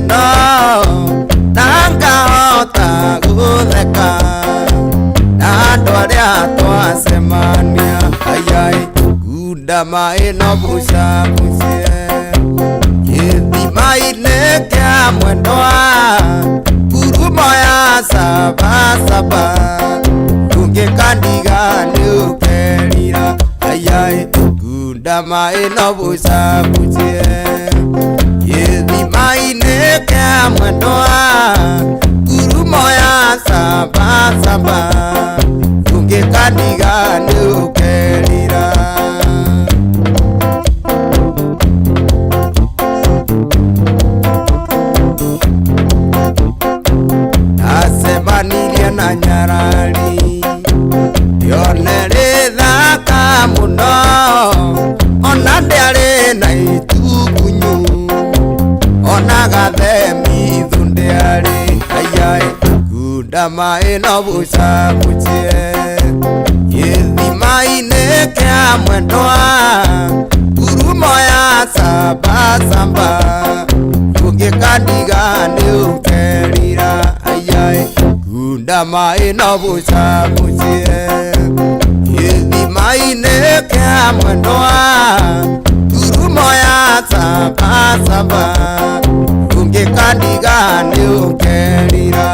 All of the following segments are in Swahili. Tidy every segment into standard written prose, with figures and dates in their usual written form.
no nangahota gutheka na ndwaria twasemania ayai gundama ino bucabucie gĩthima-inĩ kĩa mwendwa ngurumo ya sabasaba ndũngĩkandiga nĩ ũkerira ayai gundama ino bucabucie gĩthima-inĩ kĩa mwendwa ngurumo ya sabasaba ndũngĩkandiga nĩ ũkerira Asebanirie na nyarari yonere thaka muno ona ndĩarĩ na itugunyu ona gathemi thundĩarĩ ayai gundama ĩno bucabucie gĩthima-inĩ kĩa mwendwa ngurumo ya sabasaba ndũngĩkandiga nĩ ũkerira ayai gundama ĩno bucabucie gĩthima-inĩ kĩa mwendwa ngurumo ya sabasaba ndũngĩkandiga nĩ ũkerira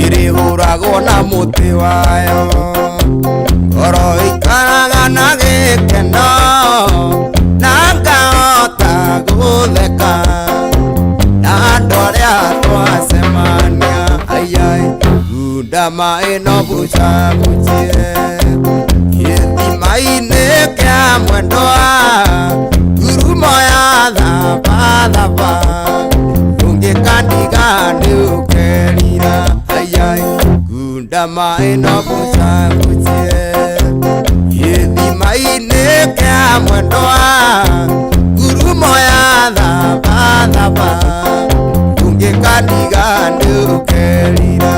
ĩrĩhũragwo na mũtĩ wayo ngoro ikaraga na gĩkeno na ngahota gũtheka na andũ arĩa twacemania ayai gundama ĩno bucabucie gĩthima-inĩ kĩa mwendwa ngurumo ya thabathaba ndũngĩkandiga nĩ ũkerira ayai gundama ĩno bucabucie gĩthima-inĩ kĩa mwendwa ngurumo ya thabathaba ndũngĩkandiga nĩ ũkerira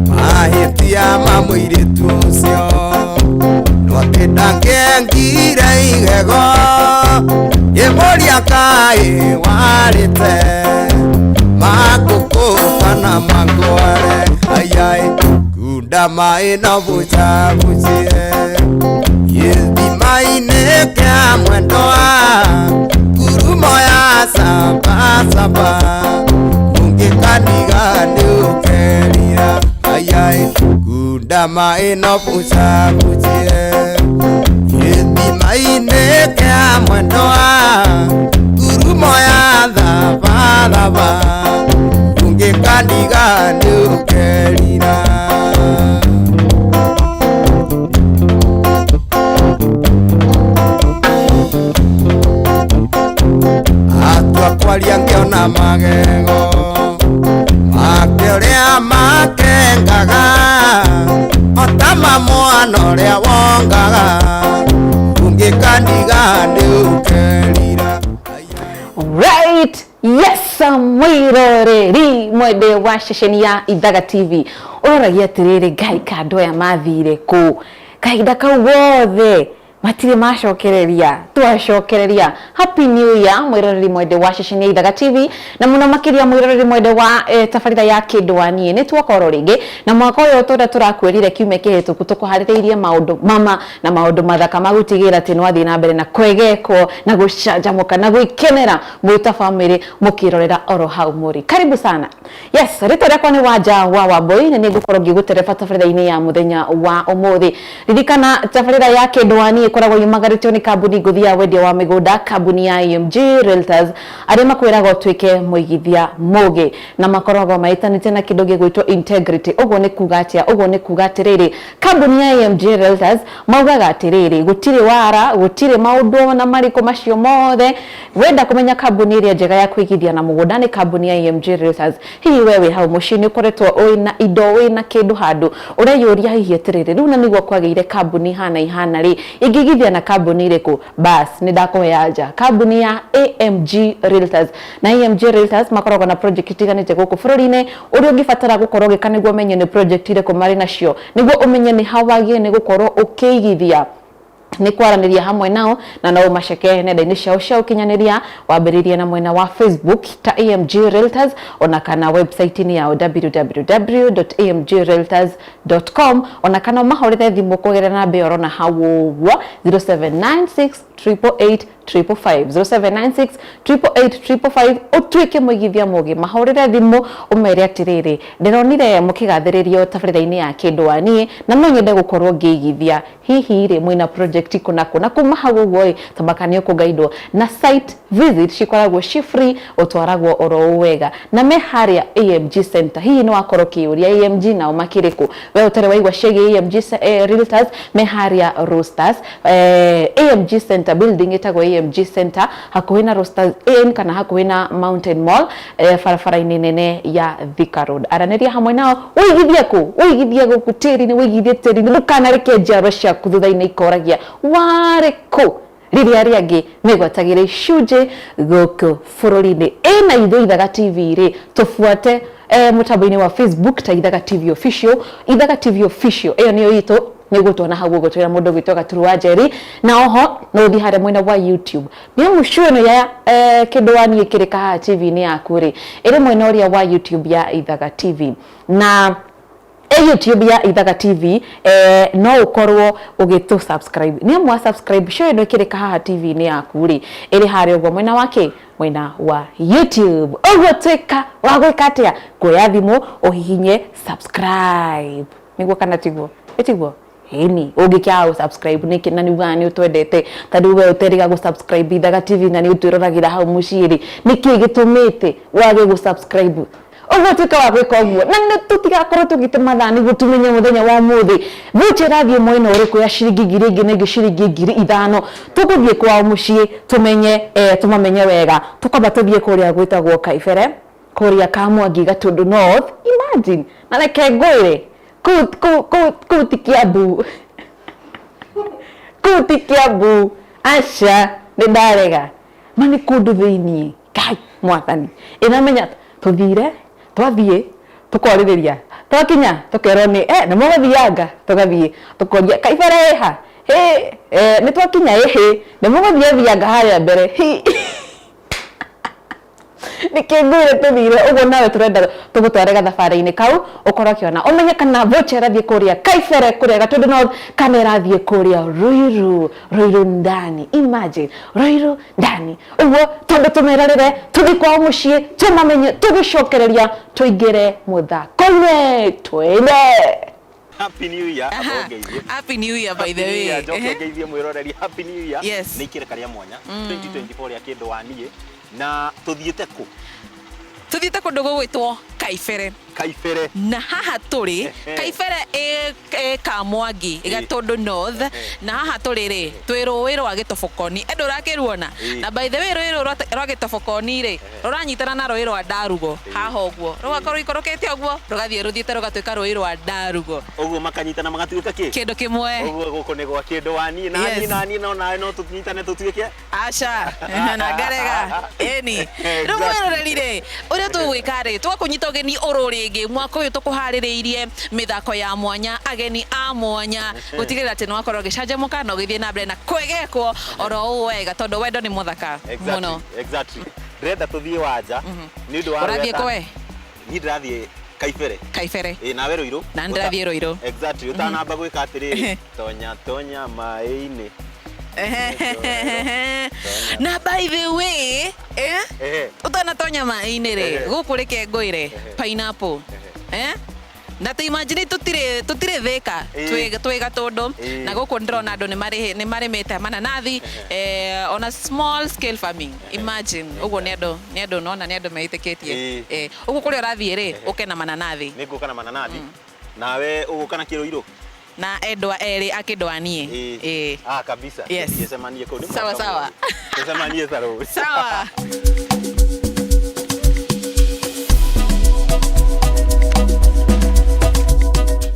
mahĩtia ma mũirĩtu ũcio no ndangĩengire igego gĩmũria kaĩ warĩte makũkũ kana mangware ayai gundama ĩno bucabucie gĩthima-inĩ kĩa mwendwa ngurumo ya sabasaba ndũngĩkandiga nĩ ũkerira ayai gundama ĩno bucabucie gĩthima-inĩ kĩa mwendwa ngurumo ya thabathaba ndũngĩkandiga nĩ ũkerira atua kwaria ngĩona magego make ũrĩa makengaga otama mwana ũrĩa wongaga ndũngĩkandiga nĩ ũkerira. Right, yes, mwiroreri mwende wa ceceni ya Ithaga TV ũroragia atĩrĩrĩ Ngai kando ya mathire kũ kahinda kau wothe matire macokereria twacokereria. Happy New Year mwiroreri mwende wa ceceni ya Ithaga TV na muno makiria mwiroreri mwende wa tabarĩra ya Kĩndwani nĩ twakorwo rĩngĩ na mwaka ũyũ tũrakwĩrire kiumia kĩhĩtũku tũkũharĩrĩirie maũndũ mama na maũndũ mathaka magũtigĩra atĩ nĩwathiĩ na mbere na kwegeko na gũcanjamũka na gwĩkenera mwĩ ta family mũkĩrorera oro hau mũrĩ. Karibu sana. Yes, rĩtwa rĩakwa nĩ Wanja wa Wambui na nĩngũkorwo ngĩgũtereba tabarĩra-inĩ ya mũthenya wa ũmũthĩ. Ririkana tabarĩra ya Kĩndwani ĩkoragwo yumagarĩtio nĩ kambuni ngũthi ya wendia wa mĩgũnda, kambuni ya IMG Realtors arĩa makwĩraga ũtuĩke mũigithia mũgĩ na makoragwo maĩtanĩte na kĩndũ gĩgwĩtwo integrity. Ũguo nĩ kuga atĩa? Ũguo nĩ kuga atĩrĩrĩ, kambuni ya IMG Realtors maugaga atĩrĩrĩ, gũtirĩ wara, gũtirĩ maũndũ na marĩkũ macio mothe. Wenda kũmenya kambuni ĩrĩa njega ya kũigithia na mũgũnda nĩ kambuni ya IMG Realtors. Hihi wewe hau mũciĩ nĩ ũkoretwo wĩna indo, wĩna kĩndũ handũ ũreyũria hihi atĩrĩrĩ, rĩu na nĩguo kwagĩire kambuni ihana rĩ, ukigithia na kambuni iriku bas ni ndakohe anja kambuni ya AMG Realtors na AMG Realtors makoragwo na project itiganite guku bururi-ini uri ungibatara gukorwo gika niguo menye ni project iriku mari nacio niguo umenye ni hawagie ni gukorwo ukigithia ni kwaraniria hamwe nao na no maceke nenda-ini ciao cia ukinyaniria wambiririe na mwena wa Facebook ta AMG Realtors ona kana website-ini yao www.amgrealtors.com ona kana mahorere thimu kugerera namba iyo rona hau 0796 888 555 0796 utuike muigithia mugi mahorere thimu umere atiriri ndironire mukigathiririo tabarira-ini ya Kindwani na no nyende gukorwo ngigithia hihi ri mwina project kuna kuma hau goi tabakanio kugaidwo na site visit cikoragwo ci free utwaragwo oro wega na me haria AMG Center hihi no akorwo kiuria AMG nao makiriku we utare waigwa cege AMG Realtors me haria Roosters AMG Center building itagwo AMG Center hakuhi na Roosters Inn kana hakuhi na Mountain Mall barabara-ini nene ya Thika Road araniria hamwe nao uigithie guku tiri-ini uigithie tiri-ini ndukanareke njaro ciaku thutha-ini ikoragia wariku riria riangi megwatagire icunji guku bururi-ini ina ithu Ithaga TV ri tufuate mutambo-ini wa Facebook ta Ithaga TV official iyo niyo itu niguo tuona hau guo twira mundu gwitoga Turuwa Njeri na oho no thi hare mwena wa YouTube ni mushueno ya Kindwani ikirika ha TV-ini yaku ri iri mwena uria wa YouTube ya Ithaga TV na YouTube ya Ithaga TV no ukorwo ugitu subscribe ni amwa subscribe show ino ikirika ha TV-ini yaku ri iri hare ugo mwena wake mwena wa YouTube ugo twika wa gwikatia kuya thimu uhihinye subscribe niguo kana tiguo etiguo heni ugikia subscribe niki na ni utwendete tandu we uteriga gu subscribe Ithaga TV na ni utwiroragira hau muciri niki gitumite wage gu subscribe ugo twika wa gwika uguo na ni tutigakorwo tugite mathani gutumenye muthenya wa muthi vuchira thie mwena uriku ya ciringi ngiri ingi na ingi ciringi ngiri 5 tuguthie kwa mucii tumenye tumamenye wega tukamba tuthie kuria gwitagwo Kaibere kuria Kamwangi Gatundu North imagine na reke ngwire kuti Kiambu aca ni ndarega mani kundu thiini kai mwathani inamenya tuthire twathie tukoririria twakinya tukerwo ni na mugathianga tugathie tukoria Kaibere ha ni twakinya ni mugathianga haria mbere nikingwire tuthire uguo nawe turenda tugutwarega thabari-ini kau ukorwo kiona umenye kana vocha rathie kuria Kaibere kuria Gatundu North kana rathie kuria Ruiru ndani imagine Ruiru ndani uguo tondu tumerarire tuthi kwa mucii tumamenye tugicokereria tuingire muthako-ini twende. Happy New Year. Happy New Year by the way. Ngeithie mwiroreri Happy New Year. Yes. Ni ikireka ria mwanya 2024 ya Kindwani na tuthiete ku kundu gugwitwo Kaibere na haha turi Kaibere Kamwangi Gatundu North na haha turi ri twi rũĩ rwa Gĩtobokoni endu rakiruona na by the way rũĩ rwa Gĩtobokoni ri ruranyitana na rũĩ rwa Ndarugo haha ũguo rugakorwo ikorokete ũguo rugathie ruthiite rugatuika rũĩ rwa Ndarugo ũguo makanyitana magatuika kindu kimwe ũguo guku ni gwa Kindwani na ni no nawe no tunyitane tutuike aca na ngarega eni rumwiroreri ri uria tugwika ri twakunyita ugeni ururingi mwaka uyu tukuhaririirie mithako ya mwanya ageni a mwanya gutigirira ati nwakorwo gicanjamuka no githie na mbere na kwegekwo oro uu wega tondu wendo ni muthaka muno exactly renda tuthie wanja ni ndu wa urathie kwe ni ndirathie Kaibere nawe Ruiru na ndirathie Ruiru exactly utanamba gwika atiriri tonya mai-ini na by the way utanatonya mai-ini ri guku reke ngwire pineapple na te imagine tutire Thika twi Gatundu na guku ndirona andu ni marimite mananathi on a small scale farming imagine uguo ni andu nona ni andu meitikitie uguo kuria urathie ri ukena mananathi ni guka na mananathi nawe uguka na Kiruiru na endwa eri akindwanie kabisa yes. Yesemanie ko sawa yesemanie sawa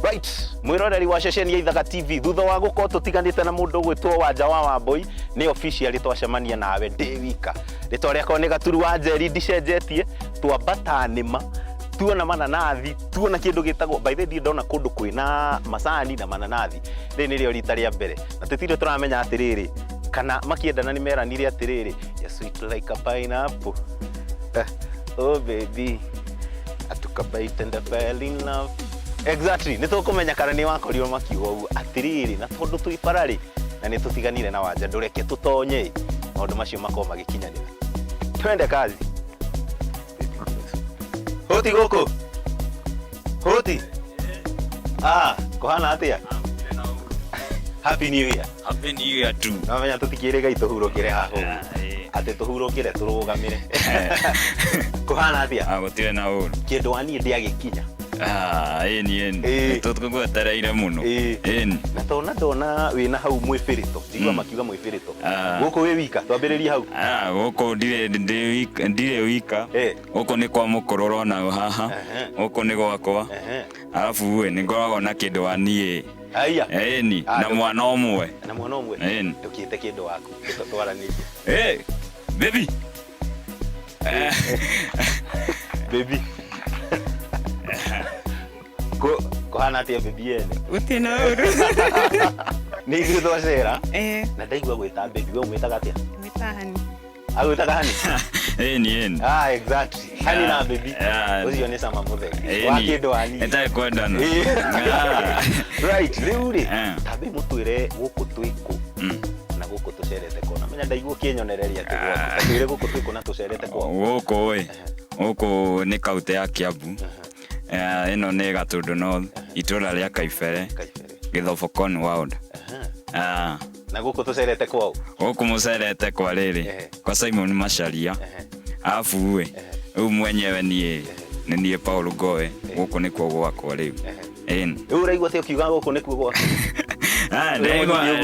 right mwirore mwongereri wa ceceni ya Ithaga TV thutha wa gukorwo tutiganite na mundu gwitwo Wanja wa Wambui ni officially twacemania nawe ndi wika ritwa riakwa ni Gaturu wa Njeri ndicenjetie twambata nima tuona mananathi tuona kindu gitagwo by the way ndona kundu kwina macani na mananathi ri ni rio rita ria mbere na tutire turamenya atiriri kana makiendana ni meranire atiriri ya sweet like a pineapple oh baby atukabite and fell in love exactly ni tukumenya kana ni wakorirwo makiugo uguo atiriri na tondu twiparari na ni tutiganire na Wanja ndureke tutonye maundu macio makoma magikinyanira twende kazi hoti goko hoti kohana atia happy new year tu namenya tutikire gai tuhurukire haho ate tuhurukire turugamire kohana atia gutire na uru kindu wani ndiagikinya eni tutukugwetereire muno eni na ndona wina hau mwifirito ndigwa makiuga mwifirito guku wi wika twambiririe hau guku ndire wika guku ni kwa mukororo na haha guku ni gwakwa alafu we ni ngoragwo na kindu wani aya eni na mwana omwe eni tukite kindu waku tutwaranirie baby baby kohana atia baby ene uti na uru ni githo cera na ndaigua gwita baby we umitaga atia mitahani agwitaga hani eni exactly hani na baby ucio ni sama mutheri wa kindu wani etai kwendana right riuri tabe mutwire guku twiku na guku tucerete kona menya ndaigua kinyonereria tigwa twire guku twiku na tucerete kwa guku we guku ni kaunti ya Kiambu ino ni Gatundu North itura ria Kaifere Githobokoni ward na guku tucerete kwa guku mucerete kwa riri kwa Simon Macharia afu we mwenyewe ni Paul Goe guku ni kwa gwakwa riu uraigua te ukiuga guku ni kwa gwakwa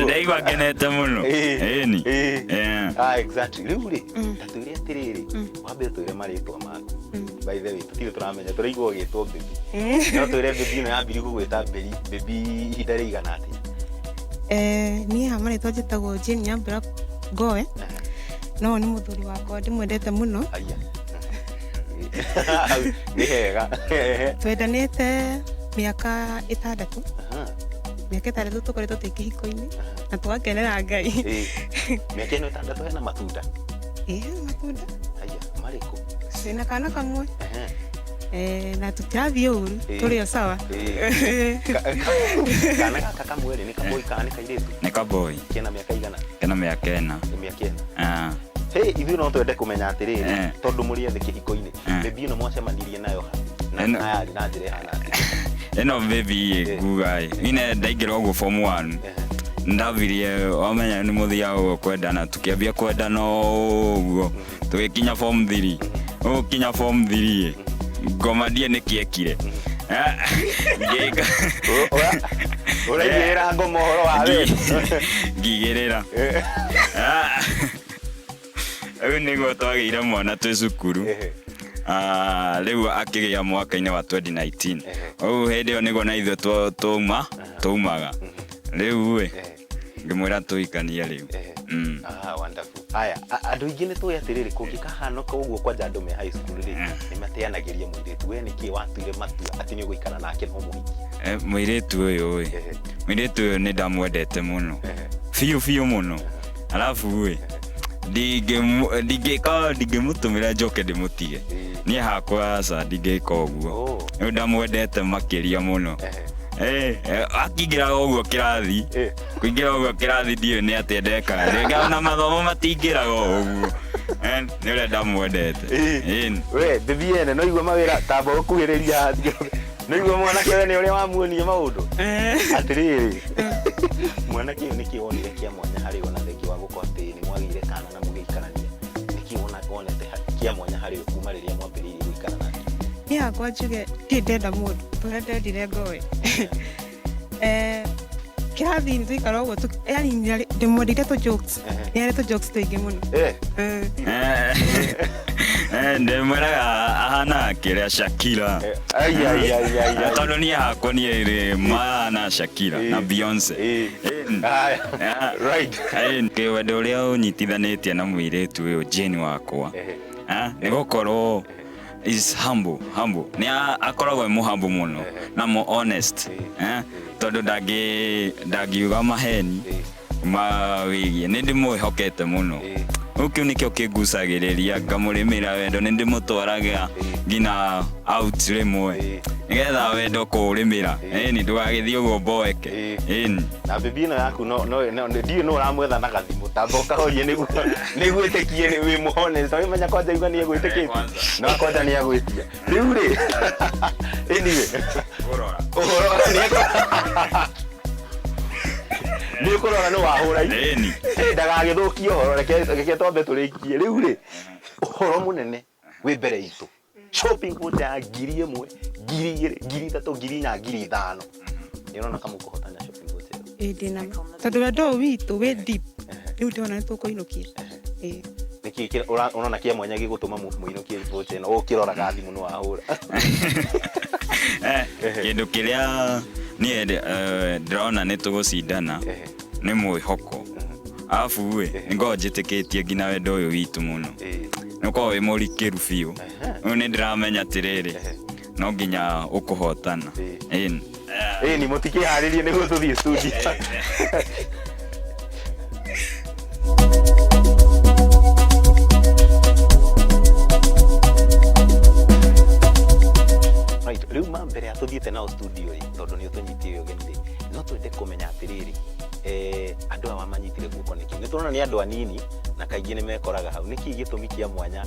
ndaigua ngenete muno eni exactly riuri tatwire atiriri wambe twire maritwa maku by the way tutire turamenya turaigua gitwo baby no twire baby na ambiri gugwita baby ihinda rigana atia ni amaritwa njitagwo Jane Nyambura Goe no ni muthuri wakwa ndimwendete muno aya ni hega twendanite miaka 6 miaka 6 tukoretwo tukihiko-ini na twakenera Ngai miaka ino 6 hena matunda matunda aya mariko sina kana kamwe na tutathi uru turi sawa kana kaka mwere ni kaboy kana ni kairetu ni kaboy kena miaka igana kena miaka 4 hey ithu no twende kumenya atiriri tondu muri ethe kihiko-ini baby no mwacemanirie nayo na ari na njire hana eno baby gugai ine ndaigirwo go form 1 ndavirie wamenya ni muthia ugo kwendana tukiambia kwendana ugo tugikinya form 3 kinya form 3 ngomadie nikiekire ngeka uraigera ngo mohoro wawe ngigirira nigo twagiire mwana twi cukuru riu akigia mwaka-ini wa 2019 hindi yo nigo na ithuĩ tumaga riu we ngimwira tuikanie riu wonderful aya andu ingi ni tuya atiriri kungikahanoka uguo kwanja andu me high school ri ni mateanagiria muiritu we niki watuire matua ati ni guikara nake no muhiki muiritu uyu ni ndamwendete muno fiu muno alafu we ndingimutumira njoke ndimutige ni hakwa sa ndingika uguo ni ndamwendete makiria muno akingira uguo kirathi kuingira uguo kirathi ndio ni atendeka rega na mathomo matingiraga uguo ni ule ndamwendete we baby ene no igua mawira tamba ukuhiriria no igua mwana kiwe ni uria wamuonie maundu atiriri mwana kiwe ni kionire kia mwanya hari ona thengi wa gukote ni mwagire kana na mugiikarania niki wonete kia mwanya hari kuma riria mwambiririe guikarana ni akwa njuge ti ndenda mundu tũrĩa ndendire Ngoe kirathi ni tuikara uguo yani ndimwendete tu jokes yani tu jokes tuingi muno ndemweraga ahana kiria Shakira tondu ni hakwa ni iri mana Shakira na Beyonce right wendo uria unyitithanitie na muiritu uyu Jane wakwa ni gukorwo is humble ni akoragwo muhambo muno na mo honest tondu ndagiuga maheni mawigie ni ndimwihokete muno ukio nikio kigucagiriria ngamurimira wendo ni ndimutwaraga ngina out rimwe nigetha wendo kurimira ni ndugagithie ugo boeke na bibi ino yaku no ndio no uramwetha na gathimu tamboka horie niguo itekie ni wi muhone so imenya kwanja igwa ni egwitikie no kwanja ni egwitia riu ri anyway urora ni kurora no wahura ini ndagagithukio horo reke tombe turikie riu ri uhoro munene wi mbere itu shopping voucher ya 1,000 2,000 3,000 na 5,000 nirona kama uko hotana shopping voucher dina tondu wendo witu we deep riu ndona ni tukuinukia niki unaona kia mwanya gigutuma muinukie voucher no ukiroraga thimu no wahura kindu kiria ni ndrona ni tugucindana ni mwihoko afu we ngo njitikitie ngina wendo uyu witu muno nuko wi murikiru fiu ni ndiramenya tiriri no nginya ukuhotana ni mutikiharirie niguo tuthie studio riu mbere ya tuthiete na studio tondu ni utunyitie ugeni no twende kumenya atiriri andu aba manyitire guko niki ni turona ni andu anini na kaingi ni mekoraga hau niki gitumi kia mwanya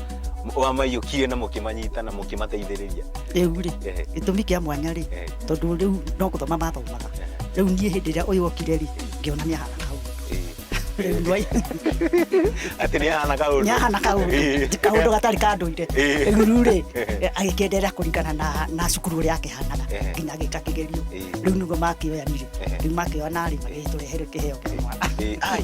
wa mayukie na mukimanyita na mukimateithiriria ri gitumi kia mwanya ri tondu riu no kuthoma mathomaga riu nie hindi ria uyu okire ri ngiona ni hana hau ati ni hana kaundu kaundu gatari kanduire riu ri agikenderea kuringana na cukuru ria akihanaga nginya gika kigerio riu nugo makioyanire riu makioana ri magiturehere kiheo kia mwana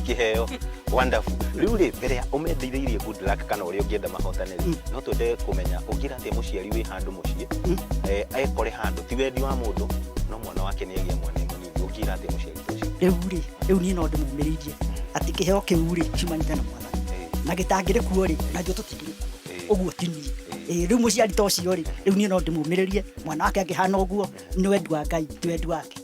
kiheo wonderful riu ri mbere ya umendeithĩirie good luck kana uria ungienda mahotaneri no twende kumenya ungira ati muciari wi handu mucie ekore handu ti wendi wa mundu no mwana wake ni egia mwana munini ungira ati muciari tucio riu ni no ndimumiririe ati kiheo kiu ri cimanyita na mwana na gitangire kuo ri na ndio tutigire uguo tini riu muciari tocio ri riu ni no ndimumiririe mwana wake akihana uguo ni wendi wa Ngai ti wendi wake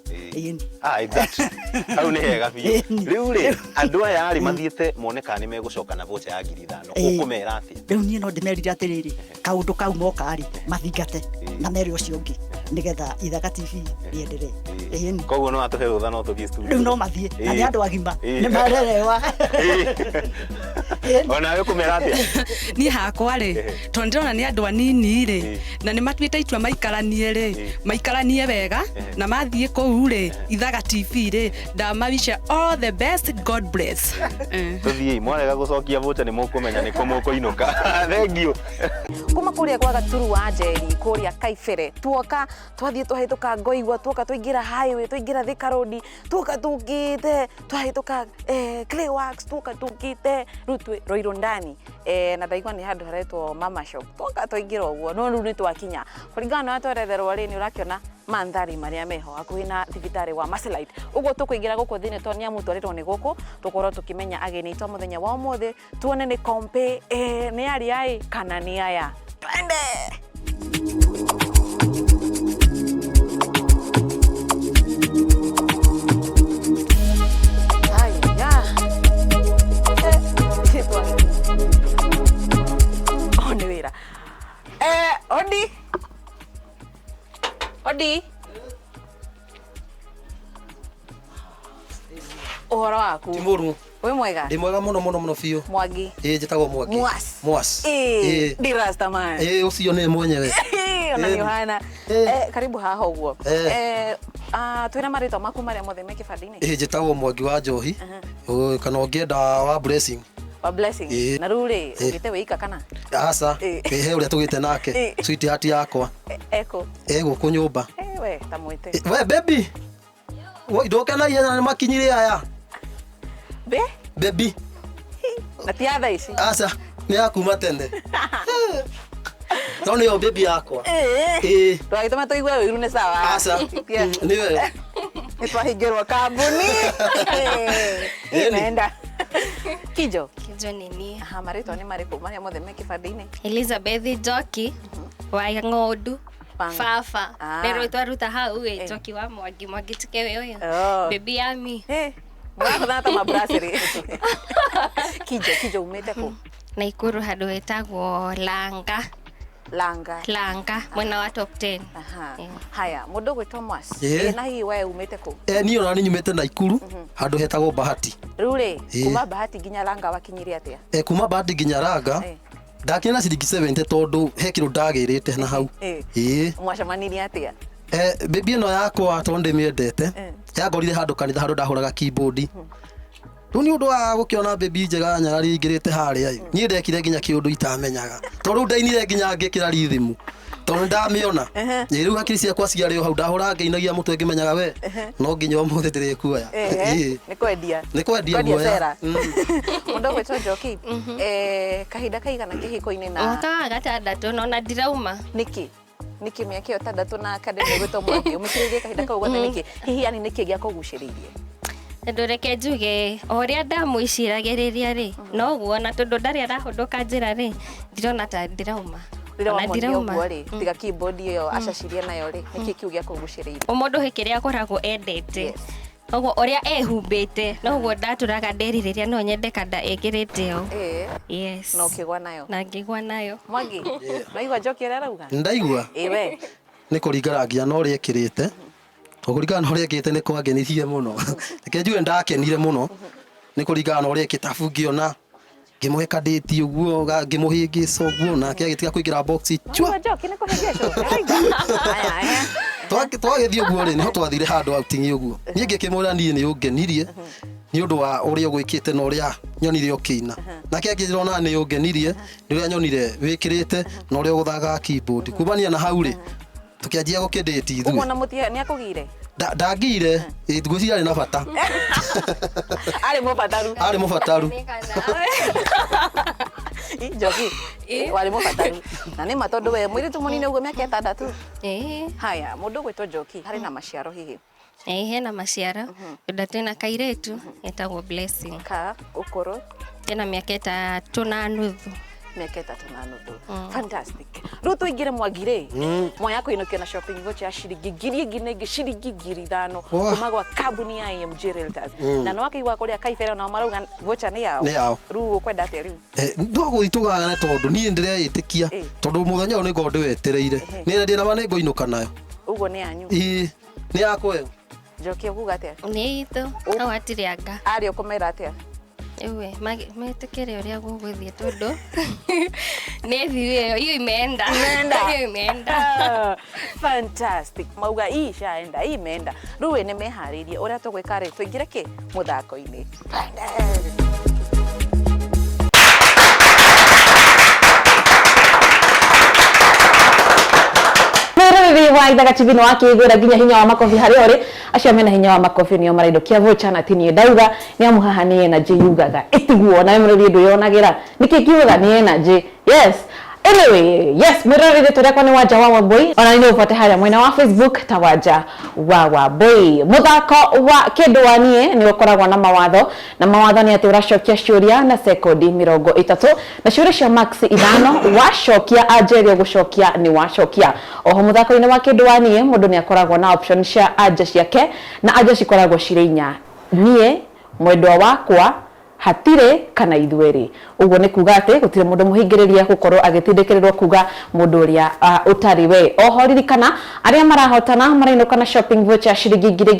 exactly au ni hega biũ riu ri andu aya ari mathiete moneka ni megucoka na voucher ya 5,000 ukumera ati riu ni no ndimerire atiriri kaundu kau moka ari mathingate na mere ucio ungi nigetha Ithaga TV rienderee koguo no atuhe rutha no tuthie studio riu no mathie na ni andu agima ni marerewa ona we kumera ati ni hakwa ri tondu ndirona ni andu anini ri na ni matuite itua maikaranie wega na mathie kou ri Ithaga TV ri ndamawish all the best, God bless tuthie mwarega gucokia voucher ni mukumenya ni kumukuinuka thank you kuma kuria kwa Gaturu wa Njeri kuria Kaibere tuoka twathie tuhituka Ngoigwa tuoka tuingira highway tuingira Thika Road tuoka tungite twahituka Clayworks tuoka tungite rutwe Roiro ndani na ndaigwa ni handu haretwo Mama Shop tuoka tuingira uguo no riu ni twakinya kuringana na tweretherwo ri ni urakiona mandhari maria meho hakuhi na thibitari wa Maslite uguo tukuingira guku thine to nia mutwaritwo ni guku tukorwo tukimenya ageni itwa muthenya wa umuthi tuone ni kompe ni ari ai kana ni aya twende Odi uhoro waku Timuru we mwega ndi mwega muno fiu Mwangi njitagwo Mwangi Mwas Dirasta man ucio ni mwenyewe ona Yohana karibu haha uguo twina marito maku maria mothe me kibandini njitagwo Mwangi wa Njohi kana ungienda wa Blessing na ruri ugite wika kana asa he uria tugite nake sweetheart yakwa ego kunyumba we tamwite we baby Woi ndoka ihenya makinyire aya. Baby. Na tiada ici. Asa, ni akuma tene. Tony yo baby yakwa. Twaitoma tuigwe wiru ni sawa. Asa. Ni wewe. Nitwahingirwo kambuni. Nenda. Kijo ni niĩ. Aha, marĩtwa nĩ marĩkũ marĩa mothe me kĩbandĩ-inĩ? Elizabeth Njoki wa Ng'ondu. Baba. Rĩrĩ twaruta hau Njoki wa Mwangi tike we ũyũ. Baby Yami. Mũrathana ta mabrasĩrĩ. Kijo umĩte kũ? Naikuru handũ hetagwo Langa mwena wa top 10. Haya, mũndũ gwĩtwo Mwas. Na hihi we umĩte kũ? Niĩ ona nĩ nyumĩte Naikuru handũ hetagwo Bahati. Rĩu rĩ, kuma Bahati nginya Langa wakinyire atĩa? Kuma Bahati nginya Langa ndakinya na ciringi 70 tondũ he kĩndũ ndagĩrĩte na hau. Mwacemanirie atĩa? Baby ĩno yakwa tondũ ndĩmĩendete yangorire handũ kanitha handũ ndahũraga keyboard. Rĩu nĩ ũndũ wa gũkĩona baby njega nyarari ingĩrĩte harĩa niĩ ndekire nginya kĩũndũ itamenyaga tondũ ndainire nginya ngĩkĩra rithimu tondũ ndamĩona rĩu hakiri ciakwa ciarĩ o hau ndahũra ngĩinagia mũtwe ngĩmenyaga we no nginya ũmũthĩ ndĩrĩkuoya. Nĩ kwendia guoya. Mũndũ gwĩtwo Njoki kahinda kaigana kĩhiko-inĩ na mwaka wa gatandatũ na ndirauma. Nĩkĩ mĩaka ĩyo tandatũ na akademi gwĩtwo Mwangi ũmĩkĩrĩirie kahinda kau gothe nĩkĩ hihi yani nĩkĩ gĩakũgucĩrĩirie? Ndå reke njuge o rĩa ndamwĩciragĩrĩria rĩ noguo na tondũ ndarĩ arahũndũka njĩra rĩ ndirona ta ndĩrauma. Ndirauma rĩ tiga keyboard ĩyo acacirie nayo rĩ nĩkĩ kiu gĩakũgucĩrĩirie? O mũndũ he kĩrĩa akoragwo endete. Oguo ũrĩa ehumbĩte noguo ndatũraga nderirĩria no nyende kada ekĩrĩte o. Yes. No kĩgwa nayo. Na ngĩgwa nayo. Mwangi, ndaigua Njoki ũrĩa arauga? Ndaigua. We. Nĩ kũringana nginya na ũrĩa ekĩrĩte. Kũringana na ũrĩa ekĩte nĩ kwangenirie mũno. Reke njuge ndakenire mũno. Nĩ kũringana na ũrĩa ekĩtabu ngĩona ngĩmũhe kadĩti ũguo ngĩmũhĩngĩca ũguo nake agĩtiga kũingĩra box chua. Njoki nĩ kũhĩngĩcwo. Twagĩthiĩ ũguo rĩ nĩho twathire handũ outing ũguo. Niĩ ngĩkĩmwĩra niĩ nĩ ũngenirie nĩ ũndũ wa ũrĩa ũgwĩkĩte na ũrĩa nyonire ũkĩina. Nake ngĩrona nĩ ũngenirie nĩ ũrĩa nyonire wĩkĩrĩte na ũrĩa ũgũthaga keyboard. Kumania na hau rĩ tukĩanjia gũkĩndĩti ithuĩ. Ũguo na mũtie nĩ akũgire? Ndangire ngwĩciria arĩ na bata. Arĩ mũbataru. Njoki warĩ mũbataru na nĩ ma tondũ we mũirĩtu mũnini ũguo mĩaka ĩtandatũ. Haya, mũndũ gwĩtwo Njoki harĩ na maciaro hihi? Hena maciaro tondũ twĩna kairĩtu etagwo Blessing. Ũkũrũ? Tena mĩaka 3 na nuthu. Mĩaka 3 na nuthu. Fantastic. Rĩu tũingĩre Mwangi rĩ moya kũinũkio na shopping voucher ya ciringi 5,000 kuma gwa kambuni ya EMJ Realtors. Na no akĩigua kũrĩa Kaibera nao marauga voucher nĩ yao. Rĩu ũkwenda atĩa rĩu? Ndogũitũgana tondũ niĩ ndĩreĩtĩkia tondũ mũthenya ũyũ nĩ ngoro ndĩwetereire. Nĩ ndĩna ma nĩ ngũinũka nayo. Ũguo nĩ yanyu? Nĩ yakwa ĩyo. Njoki ũkuga atĩa? Nĩ itũ no atirĩ anga. Arĩ ũkũmera atĩa? Ewe metĩkĩre ũrĩa gũgũthiĩ tondũ nĩ thiĩ hiyo imeenda. Fantastic. Mauga hii ishaenda, hii imeenda. Rĩu nĩ meharĩirie ũrĩa tũgwĩka rĩ tũingĩre kĩ mũthako-inĩ. Wa Ithaga TV no akĩgwĩra nginya hinya wa makobi harĩa ũrĩ acio mena hinya wa makobi nĩo marainũkia voucher na tinie ndauga nĩ amu haha nĩ energy yugaga ĩtiguo na mũrũri ndũ yonagĩra nĩkĩ kiugaga nĩ energy. Yes. Anyway, yes, mwĩrorere tũrĩa ni Wanja wa Wambui ona nĩ ũbote harĩa mwena wa Facebook ta Wanja wa Wambui. Mũthako wa kĩndũanie nĩ ũkoragwo na mawatho nĩ atĩ ũracokia ciũria na sekondi 30 na ciũria cia max 5 wacokia anjerio gũcokia nĩ wacokia. Oho mũthako-inĩ wa kĩndũanie mũndũ nĩ akoragwo na option cia anja ciake na anja cikoragwo cirĩ 4 niĩ mwendwa wakwa hatire kana ithweri. Uguo nĩ kuga atĩ gũtirĩ mũndũ mũhingĩrĩria gũkorwo agĩtindĩkĩrĩrwo kuga mũndũ ũrĩa ũtarĩ we. Oho ririkana arĩa marahotana marainũka na shopping voucher ciringi 1, 2,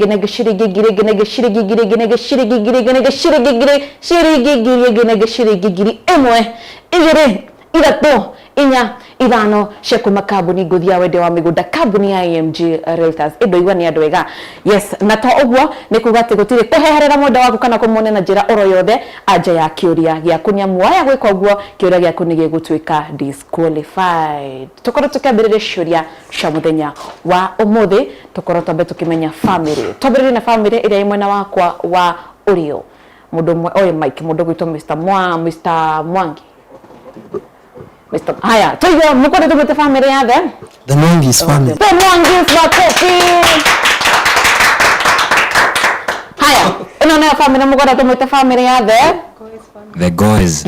3, inya ithano sheku makabuni nguthia wende wa migunda kambuni ya AMG Realtors indo igwa ni andu ega yes na to ogwo ni kuga ati gutire kuheherera mwenda waku kana kumone na njira oro yothe anja ya kiuria giaku ni amwaya gwika ogwo kiuria giaku ni gigutwika disqualified tukoro tukambirire ciuria cia muthenya wa umuthi tukoro tombe tukimenya family tombere na family ira imwena wakwa wa urio mundu oy Mike mundu gwitwo Mr Mwangi Mr. Haya, tuyo mukore tumete family ya the Mwangis family. The Mwangis makofi. Haya, unaona family mukore tumete family ya The Goys.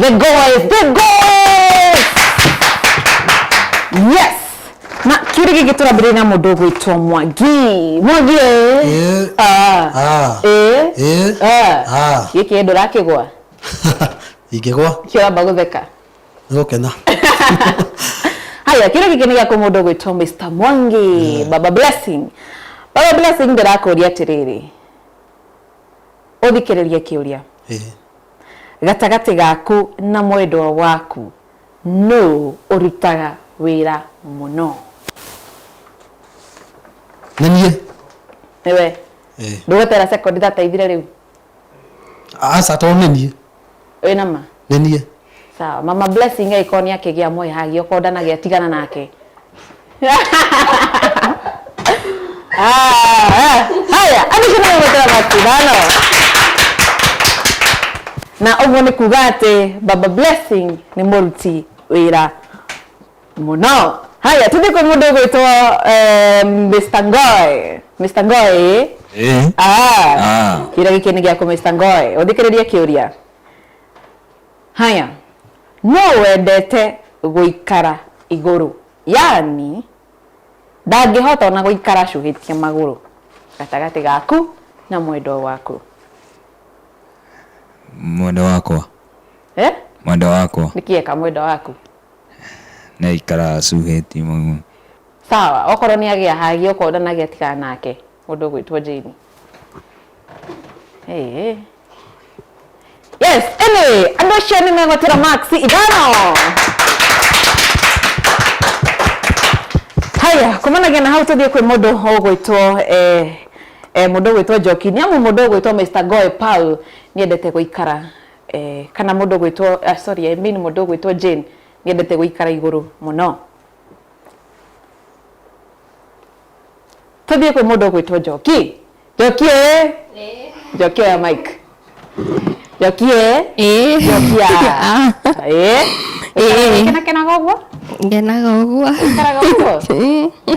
Yes. Na kirigi gitura birina mundu gwitwo Mwangi. Yeke ndo rakigwa. Igegwa. Kira bagutheka. Ngokena. Haya, kile kikiniga kwa mundu gwitwo Mr. Mwangi, Baba Blessing. Baba Blessing ndirakuria atiriri. Uthikiririe kiuria. Gatagati gaku na mwendwa waku no urutaga wira muno. Nanie? Ewe. Ndugotera sekondi data ithire riu. Asa to nenie. Wena ma? Nenie. Sawa, Mama Blessing aikoni akigia moyo hagi okoda na giatigana nake. Haya, anishina mwetera matidano. Na ogwo ni kuga ati Baba Blessing ni muruti wira muno. Haya, tuthi kwa mundu gwitwo Mr. Ngoy. Mr. Ngoy. Kira gikini giako Mr. Ngoy. Uthikiririe kiuria. Haya. No wendete guikara iguru. Yani ndangihota ona guikara cuhitie maguru gatagati gaku na mwendwa waku. Mwendwa wakwa. Mwendwa wakwa. Nikieka mwendwa waku. Na ikara cuhitie maguru. Sawa, okorwo ni agia hagi okorwo na getika nake mundu gwitwo Jane. Yes, anyway, ando shani megotera Max idano. Haya, kumana gena hau tuthie kwi mundu ogwitwo mundu gwitwo Njoki ni amu mundu gwitwo Mr. Ngoy Paul ni endete guikara kana mundu gwitwo sorry I mean mundu gwitwo Jane ni endete guikara iguru muno. Tuthie kwi mundu gwitwo Njoki. Njoki Njoki ya Mike. Njoki Njoki Kena gogwo? Ngena gogwo. Kara gogwo?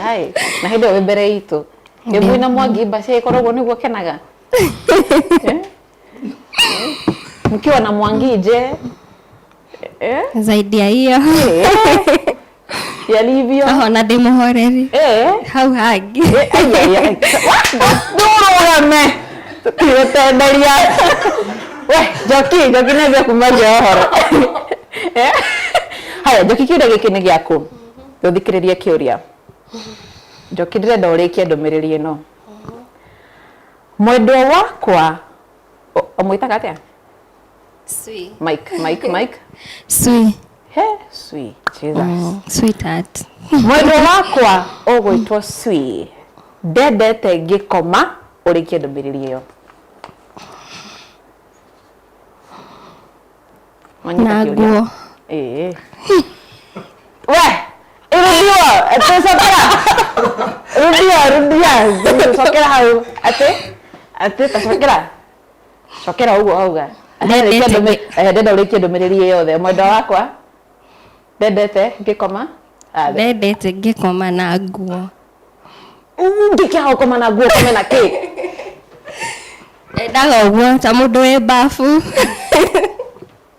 Hai, na hindi we mbere itu. Ngebu na Mwangi basi ikoragwo niguo kenaga. Mkiwa na Mwangi je? Zaidi ya hiyo. Yalivyo. Na ndimuhoreri. Hau hagi. Ndurugame. Tukiwetenderia. We, Njoki nebe kumagia horo. Haya, Njoki kiuria giki ni giaku. Tuthikiririe kiuria. Njoki ndirenda urikie ndumiriri ino. Mwendwa wakwa omwitaga atia? Mike. Sui. Sui. Jesus. Sweetheart. Mwendwa wakwa ogwitwo Sui. Ndendete ngikoma urikie ndumiriri iyo. Naguo. We, irudiwa, rudia. Sokera hau. Ate, tasokera. Sokera ugo auga. Ndenda urikie ndumiriri iyo yothe. Mwendwa wakwa ndendete ngikoma. Ndendete ngikoma na nguo. Ngikia gukoma na nguo kome na ki. Endaga uguo ta mundu wi bafu.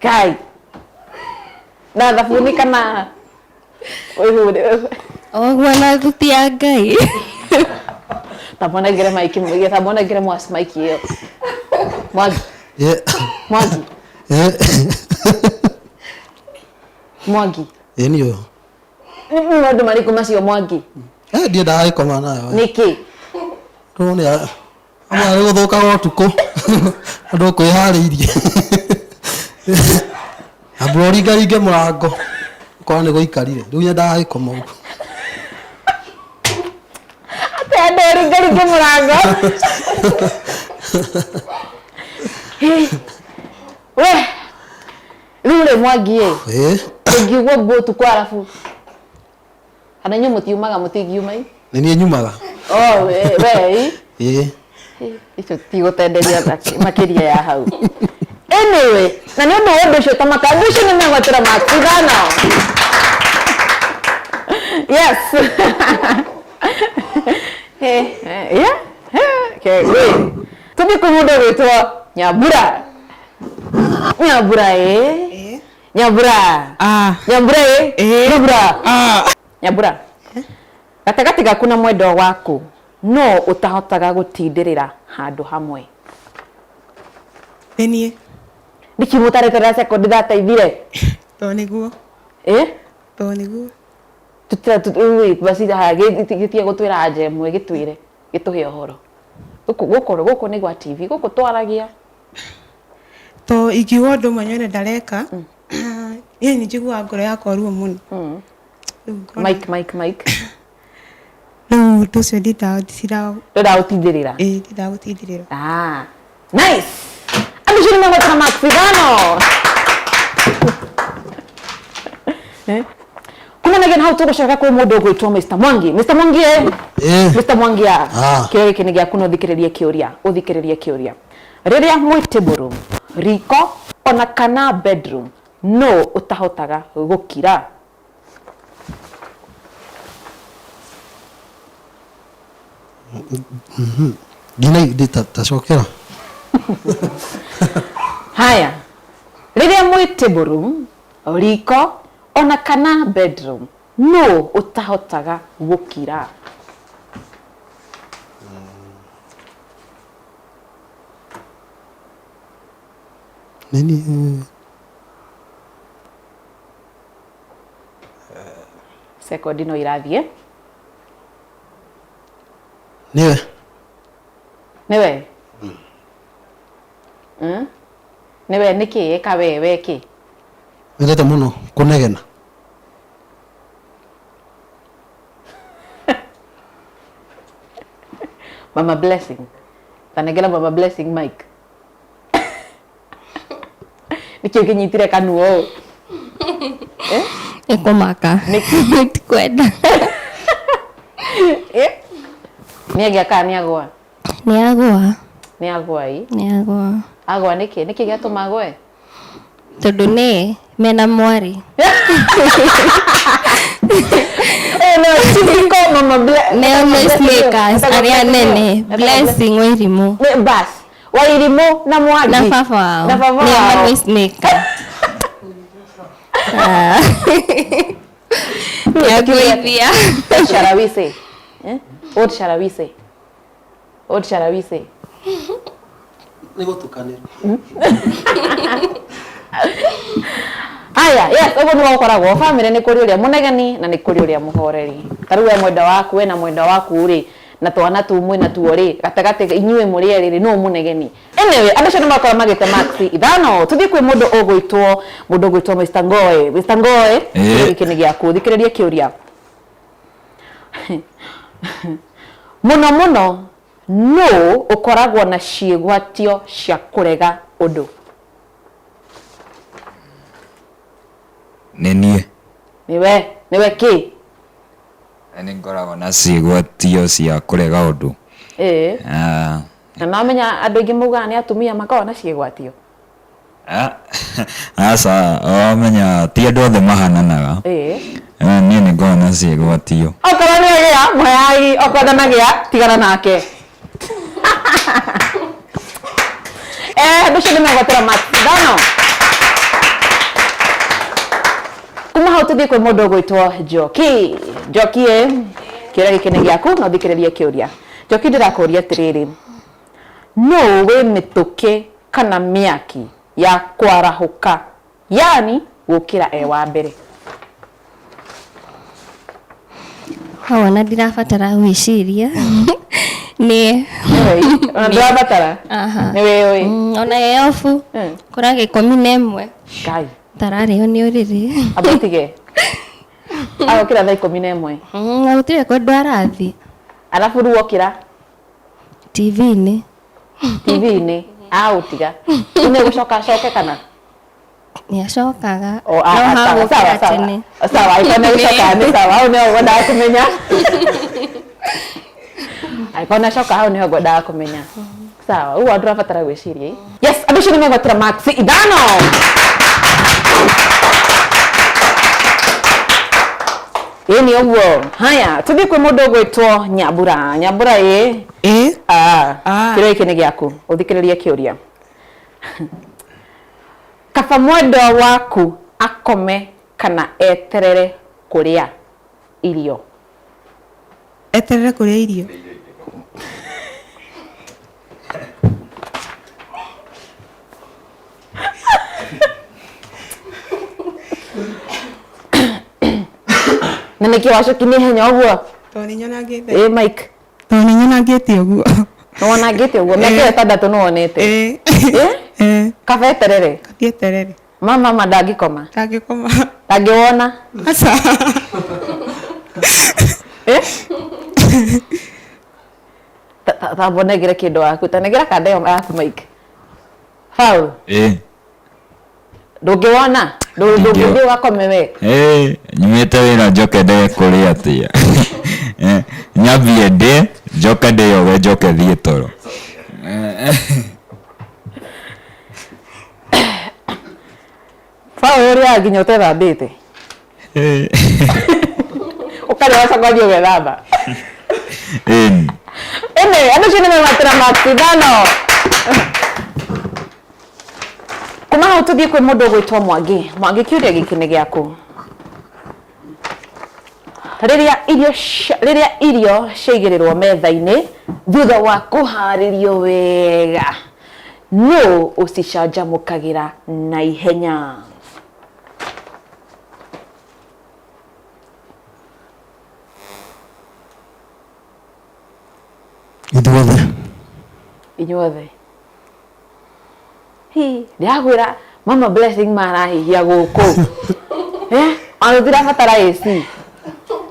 Kai. Na thabuni kana ogwo na thutia Ngai. Tabona gira Mike muge tabona gira mwas Mike yo. Mwangi. Mwangi. Mwangi. Niyo. Ndu mariko macio Mwangi. Ndiye ndai koma nayo. Niki. Tone ama guthuka gotuko. Andu kwihariirie. Abori ngaringe murango. Kwa nĩ gũikarire rĩu nyendaga gĩkoma ũguo atenda ũringaringe mũrango we rĩu rĩ Mwangi ũngiugua nguo ũtukũ arabu kana inyuĩ mũtiumaga mũtingiuma nĩ niĩ nyumaga we icio tigũtenderia makĩria ya hau anyway na nĩ ũndũ ũcio ta makandu icio nĩ megwatĩra makithano yes tũthiĩ kwĩ mũndũ gwĩtwo Nyambura Nyambura gatagatĩ gaku na mwendwa waku no ũtahotaga gũtindĩrĩra handũ hamwe Niĩ nĩkĩ mũtaretera sekondi thataithire to nĩguo basi gĩtige gũtwĩra anja ĩmwe gĩtwĩre gĩtũhe ũhoro gũkũ nĩ gwa TV gũkũ twaragia to ikiuga ũndũ ũmwe nyone ndareka niĩ njiguaga ngoro yakwa ruo mũno Mike rĩu ũndũ ũcio ndĩndagũtindĩrĩra ndĩndagũtindĩrĩra nice andũ cio nĩmegwetana makithano kumanagia na hau tũgũcoka kwĩ mũndũ ũgwĩtwo Mr. Mwangi Mr. Mwangi kĩrĩa gĩkĩ nĩ gĩaku na ũthikĩrĩrie kĩũria rĩrĩa mwĩ table room riko ona kana bedroom no ũtahotaga gũkira tacokera haya rĩrĩa mwĩ table room riko ona kana bedroom no ũtahotaga gũkira nini sekondi no irathiĩ niwe nĩkĩ ĩka wewe kĩ wendete mũno kũnegena Mama Blessing tanegera Mama Blessing Mike nĩkĩ ũkĩnyitire kanuo Nĩkũmaka tikwenda nĩagĩaka nĩagwa agwa nĩkĩ gĩatũma agwe tondũ nĩ mena mwarĩ neo noismakers arĩa nene Blessing Wairimũ bas Wairimũ na mwarĩ na baba wao nĩo noismaker nĩagũithia What shall we say? Nĩ gũtukanĩra Aya, yes, ũguo nĩ gũkoragwo family nĩ kũrĩ ũrĩa mũnegeni na nĩ kũrĩ ũrĩa mũhoreri. Tarĩu we mwenda waku we na mwenda waku rĩ na twana tumwe na tuo rĩ gatagatĩ inyuĩ mũrĩ erĩ no mũnegeni. Anyway, andũ acio nĩ makorwo magĩte maxi ithano. Tũthiĩ kwĩ mũndũ ũgwĩtwo Mr. Ngoe. Mr. Ngoe, gĩkĩ nĩ gĩaku thikĩrĩrie kĩũria. Mũno no ũkoragwo na ciĩgwatio cia kũrega ũndũ. Nenie niwe kĩ nĩ ngoragwo na ciĩgwatio cia kũrega ũndũ na namenya andũ aingĩ maugaga nĩ atumia makoragwo na ciĩgwatio aca omenya ti andũ othe mahananaga niĩ nĩ ngoragwo na ciĩgwatio okorwo nĩ agĩa mwayagi okorwo ndanagĩa tigana nake andũ acio nĩ megwatĩra macindano kuma hau tũthiĩ kwĩ mũndũ ũgwĩtwo Njoki kĩũria gĩkĩ nĩ gĩaku na ũthikĩrĩrie kĩũria. Njoki ndĩrakũria atĩrĩrĩ no wĩ mĩtũkĩ kana mĩaki ya kwarahũka yani gũkĩra wa mbere. hawa na ndirabatara gwĩciria nĩ ndirabatara nĩ wewe ona yeofu kũra gĩkomi na ĩmwe Ngai tararĩo nĩ ũrĩrĩ abatige Agokira thaa 11. Na gutire kwendu arathi. Alafu rĩu okira TV-inĩ. TV-inĩ autiga. Nĩ gucoka kana? Nĩ acokaga. Sawa, ikona gucoka nĩ sawa. Au nĩ ngwendaga kũmenya. Aikona coka hau nĩho ngwendaga kũmenya. Sawa, ũguo tũrabatara gwĩciria. Yes, andũ acio nĩmegwatĩra marks 5. Ini ũguo. Haya, tũthiĩ kwĩ mũndũ ũgwĩtwo Nyambura. Nyambura kĩrĩa gĩkĩ nĩ gĩaku. Ũthikĩrĩrie kĩũria. Kaba mwendwa waku akome kana eterere kũrĩa irio? Eterere kũrĩa irio. Na nĩkĩ wacokirie henya ũguo? Tondũ nĩnyonangĩte. Mike. Tondũ nĩnyonangĩte ũguo. Nĩwonangĩte ũguo? Mĩaka 6 nĩwonete? Kaba eterere? Eterere. Mama ndangĩkoma? Ndangĩkoma. Ndangĩwona? Aca. Tamba negere kĩndũ waku. Ta negera kanda ĩyo yaku Mike. Hau? Ndũngĩwona? Ndũngĩthiĩ ũgakome we? Nyumĩte wĩra njoke ndege kũrĩa atĩa. Nyambie ndĩ, njoke ndĩoge, njoke thiĩ toro. Hau ũrĩa nginya ũtethambĩte? Ũkarĩa ũgacoka ũgethamba? Andũ acio nĩmegwatĩra marks 5. Kuma hau tũthiĩ kwĩ mũndũ ũgwĩtwo Mwangi. Mwangi, kĩũria gĩkĩ nĩ gĩaku. Rĩrĩa irio ciaigĩrĩrwo metha-inĩ thutha wa kũharĩrio wega, nũ ũcicanjamũkagĩra na ihenya? Inyuothe. Ndĩragwĩra Mama Blessing marahihia gũkũ. Ona tũtirabatara AC.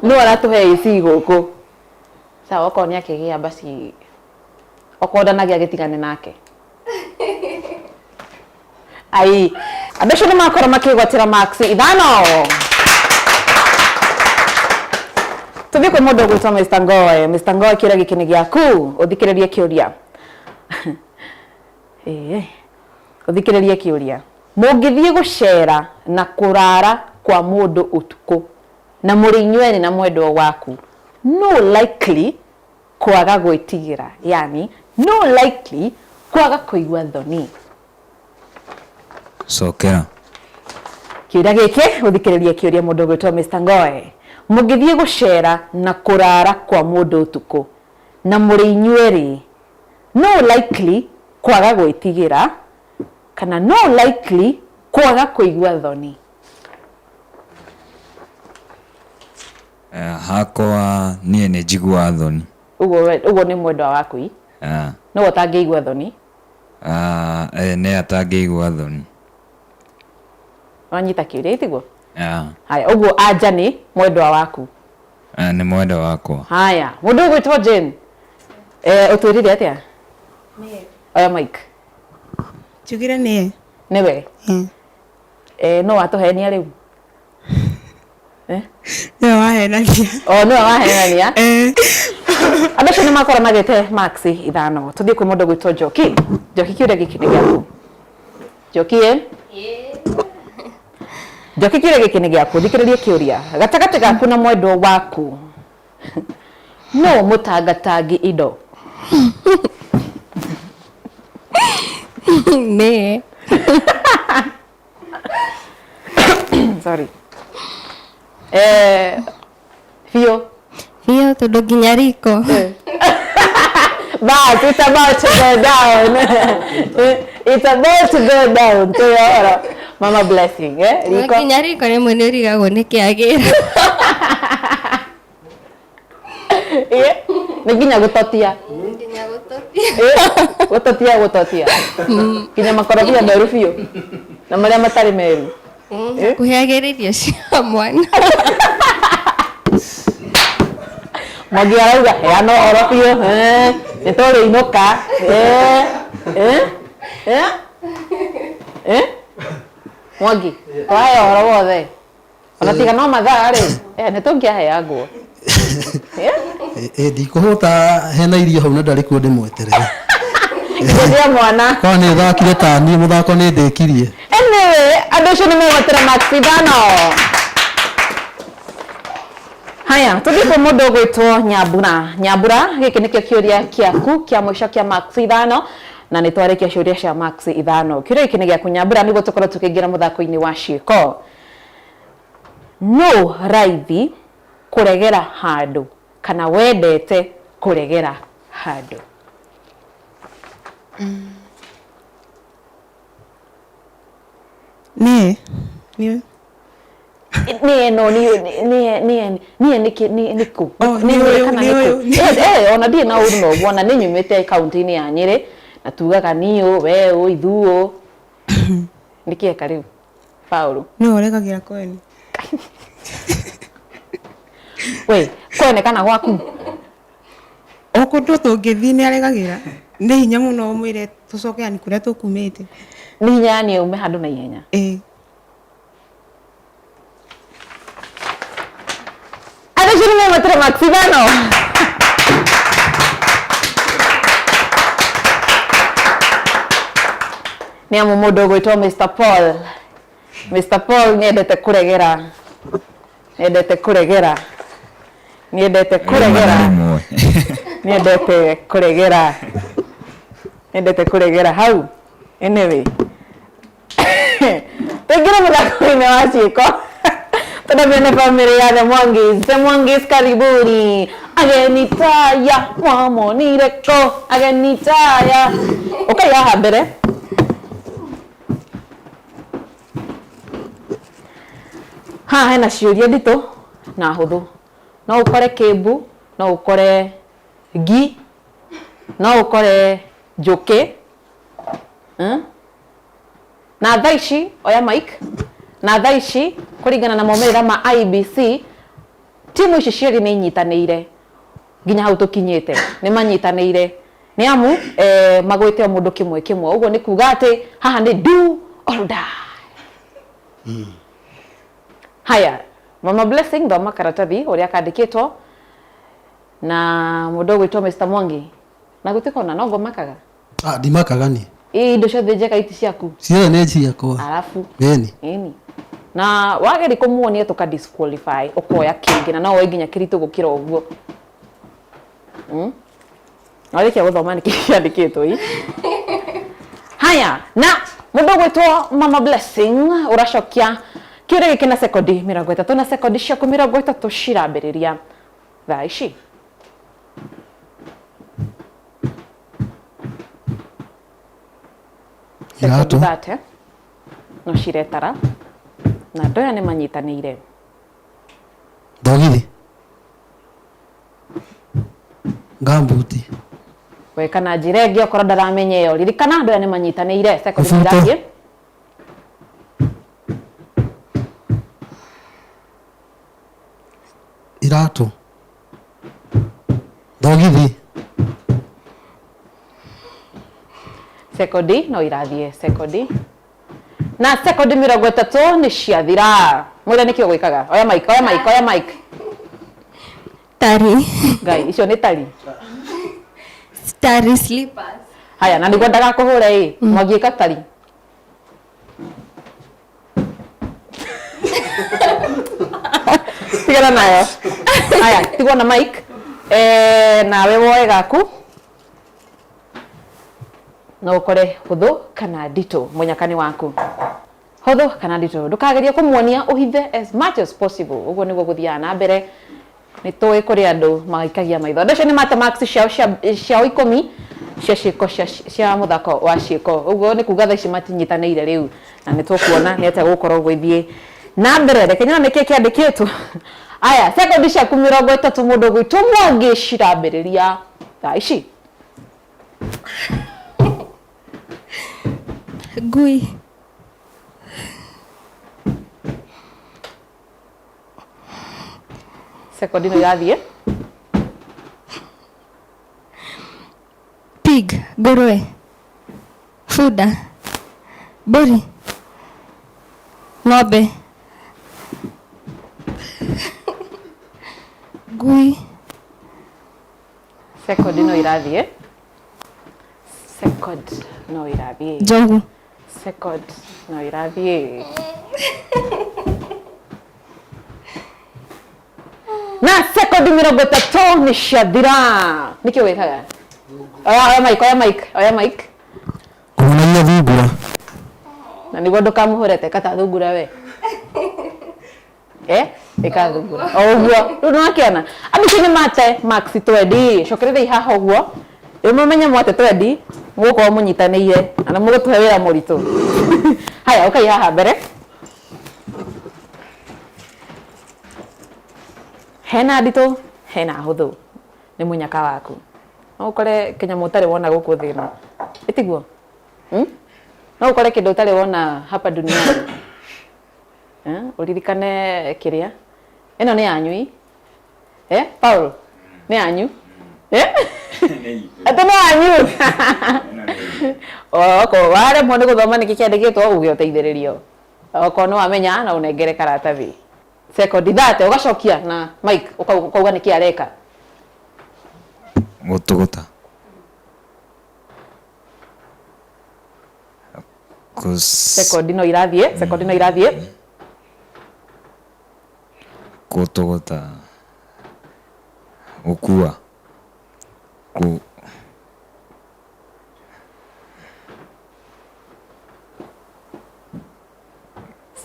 Nũ aratũhe AC gũkũ? Sawa, okorwo nĩ akĩgĩa basi okorwo ndanagia gĩtigane nake. Ai, andũ acio nĩmakorwo makĩgwatĩra marks 5. Tũthiĩ kwĩ mũndũ ũgwĩtwo Mr. Ngoe. Mr. Ngoe, kĩũria gĩkĩ nĩ gĩaku. Ũthikĩrĩrie kĩũria. Ũthikĩrĩrie kĩũria. Mũngĩthiĩ gũcera na kũrara kwa mũndũ ũtukũ na mũrĩ inyuerĩ na mwendwa waku, no likely kwaga gwĩtigĩra, yani no likely kwaga kũigua thoni? Cokera. Kĩũria gĩkĩ, ũthikĩrĩrie kĩũria mũndũ ũgwĩtwo Mr. Ngoe. Mũngĩthiĩ gũcera na kũrara kwa mũndũ ũtukũ na mũrĩ inyuerĩ, no likely kwaga gwĩtigĩra kana no likely kwaga kũigua thoni? Hakwa niĩ nĩ njiguaga thoni. Ũguo nĩ mwendwa waku? No ũtangĩigua thoni? Nĩ atangĩigua thoni. Wanyita kĩũria itiguo? Haya, ũguo anja nĩ mwendwa waku? Nĩ mwendwa wakwa. Haya, mũndũ ũgwĩtwo Jane. Ũtwĩrire atĩa? Oya Mike. Njugire nĩye. Nĩwe? No watũhenia rĩu? Nĩwe wahenania. Nĩwe wahenania? Andũ acio nĩmakorwo magĩte marks 5. Tũthiĩ kwĩ mũndũ ũgwĩtwo Njoki. Njoki, kĩũria gĩkĩ nĩ gĩaku. Njoki, Njoki, kĩũria gĩkĩ nĩ gĩaku. Thikĩrĩrie kĩũria. Gatagatĩ gaku na mwendwa waku, no mũtangatangi indo? Nĩ. Sorry. Fio tondũ nginya riko. But it's about to go down. It's about to go down. Mama Blessing, Riko. Nginya riko rĩmwe nĩ ũrigagwo nĩ kĩagĩra. Nĩ nginya gũtotia. Nginya gũtotia. Gũtotia. Nginya makorobia meru biũ na marĩa matarĩ meru. kuhagĩrĩrio cia mwana Mwangi arauga heana ũhoro biũ nĩtũrĩ inũka Mwangi twahe ũhoro wothe ona tiga no mathaa rĩ nĩtũngĩaheangwo ndikũhũta hena irio hau na ndarĩ kuo ndĩmweterere Ndia mwana kwa nĩ thakire ta niĩ mũthako nĩ ndĩkirie anyway andũ acio nĩ megwetera Maxidano haya tũthiĩ kwĩ mũndũ ũgwĩtwo Nyambura gĩkĩ nĩkĩo kĩũria kĩaku kĩa mũico kĩa Maxidano na nĩ twarĩkia ciũria cia Maxidano kĩũria gĩkĩ nĩ gĩaku Nyambura nĩguo tũkorwo tũkĩingĩra mũthako-inĩ wa ciĩko no raithi kũregera handũ kana wendete kũregera handũ Niĩ ona ndiĩ na ũru noguo ona nĩ nyumĩte kaunti-inĩ ya Nyĩrĩ na tugaga niũ we ũ ithuũ nĩkĩeka rĩu Paulu no ũregagĩra kwene we kwene kana gwaku o kũndũ tũngĩthiĩ nĩ aregagĩra nĩ hinya mũno mwĩre tũcoke yani kũrĩa tũkumĩte nĩ hinya yani ume handũ na ihenya Adesini megwetera Maxidano nĩ amu mũndũ ũgwĩtwo Mr. Paul nĩendete kũregera nĩendete kũregera hau anyway tũingĩre mũthako-inĩ wa ciĩko tũnamĩone bamĩrĩ ya The Mwangis karibuni ageni taya mwamonire ko ageni taya ũkai haha mbere haha hena ciũria nditũ na hũthũ no ũkore kĩmbu no ũkore ngi no ũkore njũkĩ na thaa ici oya mic na thaa ici kũringana na maumĩrĩra ma IBC timu ici cierĩ nĩ inyitanĩire nginya hau tũkinyĩte nĩ manyitanĩire nĩ amu magwĩte o mũndũ kĩmwe kĩmwe ũguo nĩ kuga atĩ haha nĩ do or die haya Mama Blessing thoma karatathi ũrĩa kandĩkĩtwo na mũndũ ũgwĩtwo Mr. Mwangi na gũtikona no ngomakaga ndimakaga ni indo ciothe njega iti ciaku ciothe nĩ ciakwa alafu eni na wageri kumuonia tuka disqualify ukoya kingi na no we nginya kiritu gukira uguo Alikia guthoma ni kiandikitwo i haya na mundu gwitwo Mama Blessing uracokia kire gikina sekondi 30 na sekondi ciaku 30 cirambiriria thaa ici Irato no ciretara na ndoya nĩ manyitanĩire Ndogithi Gambuti weka na njĩra ĩngĩ okorwo ndaramenya ĩyo ririkana ndoya nĩ manyitanĩire sekondi irathiĩ Irato Ndogithi sekondi no irathiĩ sekondi na sekondi 30 nĩ ciathira mwĩre nĩkĩo gwĩkaga oya mic Tari Ngai icio nĩ tari Tari slippers haya na nĩguo ndagakũhũre mwagiĩka tari tigana nayo haya tigwo na mic nawe woe gaku no ukore huthu kana ndito munyakani waku huthu kana ndito ndukageria kumuonia uhithe as much as possible uguo niguo guthia na mbere ni toy kuri andu magaikagia maitho ndacio ni matamax ciao 10 cia ciiko cia muthako wa ciiko uguo ni kuga thaici matinyitanĩire riu na ni tukuona ni ate gukorwo gwithie na mbere reke nyona niki kiandikitwo aya sekondi ciaku 30 mundu gwitwo Mwangi cirambiriria thaa ici Ngui Sekondi no irathie. Pig, ngũrwe, bunda, mbũri, ng'ombe, ngui. Sekondi no irathie. Sekondi no irathie. Njogu. Sekondi no irathie. Na sekondi 30 nĩ ciathira. Nĩkĩ wĩkaga? Oya mic. Kũmũnaiya thungura. Na nĩguo ndũkamũhũrete kata thungura we. Eka thungura. Oguo. Rĩu nĩwakĩona. Andũ nĩ mate Max twendi. Cokererei haha ũguo. Rĩu mũmenye mwate twendi. Mũgũkorwo mũnyitanĩire. Na mũgũtũhe wĩra mũritũ. Haya, ũkai haha mbere. Hena nditũ, hena hũthũ. Nĩ mũnyaka waku. No ũkore kĩnyamũ ũtarĩ wona gũkũ thĩ ĩno. Ĩtiguo? No ũkore kĩndũ ũtarĩ wona hapa duniani. Ũririkane kĩrĩa. Ĩno nĩ yanyui. Paul, nĩ yanyu? Atĩ nĩ yanyu? Okorwo waremwo nĩ gũthoma nĩkĩ kĩandĩkĩtwo uge ũteithĩrĩrio. Okorwo nĩ wamenya na ũnengere karatathi. Sekondi 30 ugacokia na mic ukauga niki areka. Gũtũgũta. Sekondi no irathie. Gũtũgũta. Gũkua.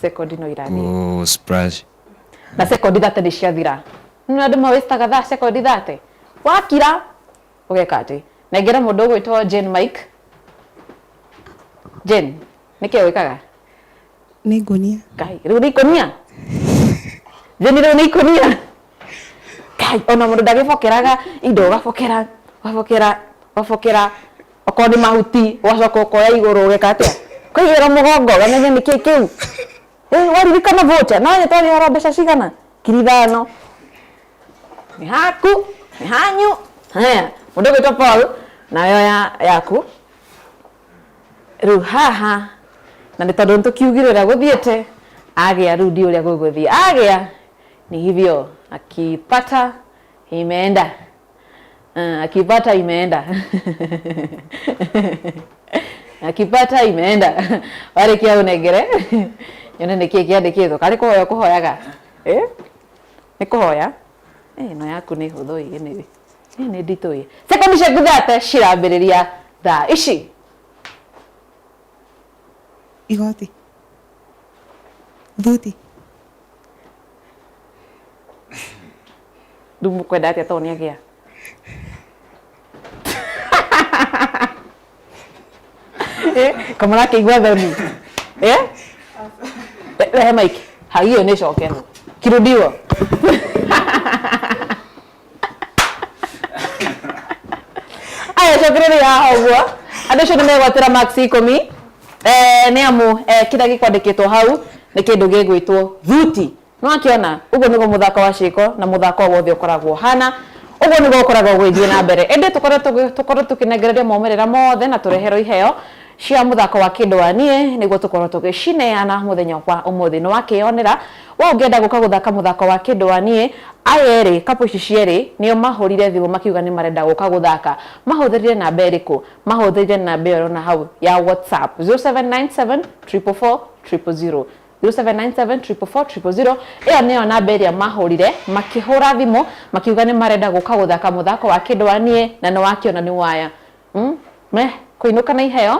Sekondi no irathie. Splash. Na sekondi 30 nĩ ciathira. Nĩ andũ mawastaga thaa sekondi 30. Wakira ugeka atĩ. Nengera mũndũ ũgwĩtwo Jane Mike. Jane, nĩkĩ wĩkaga? Nĩ ngonia. Kai, rĩu nĩ ikonia? Jane rĩu nĩ ikonia? Kai, ona mũndũ ndagĩbokeraga indo wabokera. Okorwo nĩ mahuti, wacoka ũkoya igũrũ ũgeka atĩa? Kũigĩra mũgongo, wamenya nĩkĩ kĩu? Waririkana vocha, no nyetoni horo mbeca cigana? 5,000. Nĩ haku, nĩ hanyu. Haya, mũndũ ũgwĩtwo Paul, nayo yaku. Rĩu haha, na nĩ tondũ nĩtũkiugĩrĩra gũthiĩte, agĩa rĩu ndi ũrĩa gũgũthiĩ. Agĩa, ni hivyo, akipata, imeenda. Akipata, imeenda. Akipata, imeenda. Warĩkia ũnengere. Yone nĩkĩ kĩandĩkĩtwo. Karĩ kũhoya kũhoyaga. Nĩ kũhoya? No yaku nĩ hũthũ ĩ nĩ nditũ ĩ. Sekondi ciaku 30 cirambĩrĩria thaa ici. Igoti. Thuti. Rĩu mũkwenda atĩa tondũ nĩagĩa? Kamara kĩigua thoni. Rehe Mike. Hagio nĩ cokerwo. Kirudiwa. Aya cokerere haha ũguo. Andũ acio nĩ megwatĩra Max 10. Nĩ amu kĩrĩa gĩkwandĩkĩtwo hau nĩ kĩndũ gĩgwĩtwo thuti. Nĩ wakĩona ũguo nĩguo mũthako wa ciĩko na mũthako wothe ũkoragwo hana. Ũguo nĩguo ũkoragwo ũgĩthiĩ na mbere. Ĩndĩ tũkorwo tũkĩnengereria maumĩrĩra mothe na tũreherwo iheo cia muthako wa kĩndũanie nĩguo tũkorwo tũgĩcineana mũthenya wa ũmũthĩ. Nĩ wakĩonera wa ũngĩenda gũka gũthaka muthako wa kĩndũanie aya erĩ kapu ici cierĩ nĩo mahũrire thimũ makiuga nĩ marenda gũka gũthaka. Mahũthĩrire namba ĩrĩkũ? Mahũthĩrire namba ĩyo na hau ya WhatsApp 0797 444 000 0797 444 000. Ĩyo nĩyo namba ĩrĩa mahũrire makĩhũra thimũ makiuga nĩ marenda gũka gũthaka muthako wa kĩndũanie na nĩ wakĩona nĩ waya kũinũka na iheo.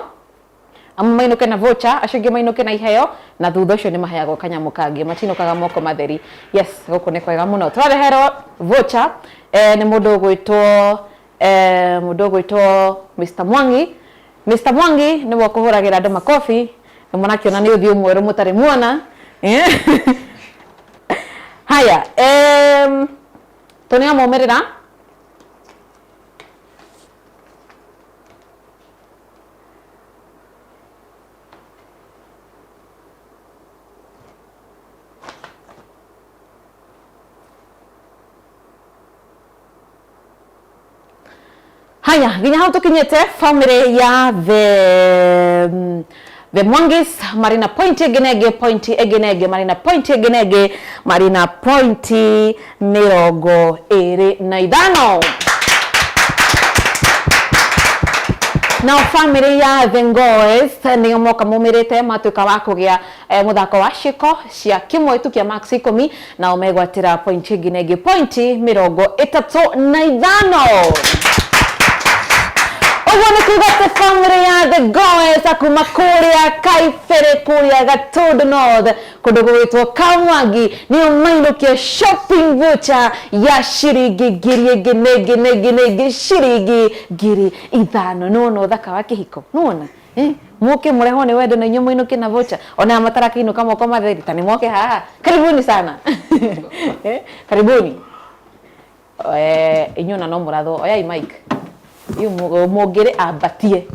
Amwe mainũke na vocha, acio angĩ mainũke na iheo na thutha ũcio nĩ maheagwo kanyamũ kangĩ matinũkaga moko matheri. Yes, gũkũ nĩ kwega mũno. Tũrareherwo vocha nĩ mũndũ ũgwĩtwo Mr. Mwangi. Mr. Mwangi nĩwe ũkũhũragĩra andũ makobi. Nĩ mũrakĩona nĩ ũthiũ mwerũ mũtarĩ muona. Haya, tũnĩa maumĩrĩra. Haya, nginya hau tukinyete family ya the Mwangis marina point egenege marina point egenege marina point mirongo ere na idano. Now family ya the Ngoes ni moka mumirite matuka wa kugia muthako wa shiko cia kimwe tu kia max 10 na omegwatira point egenege point mirongo 35. Ogone kugate family ya the Ngoes akuma kuria Kaifere kuria Gatundu North kundu gwitwo Kamwangi ni umainukia shopping voucher ya shiringi ngiri egenege shiringi ngiri 5 no thaka wa kihiko nona muke mureho ni wendo na inyo muinuke na voucher ona matara kinu kama kwa matheri tani moke haha karibuni sana karibuni inyo na no muratho oya mic yu mogere abatie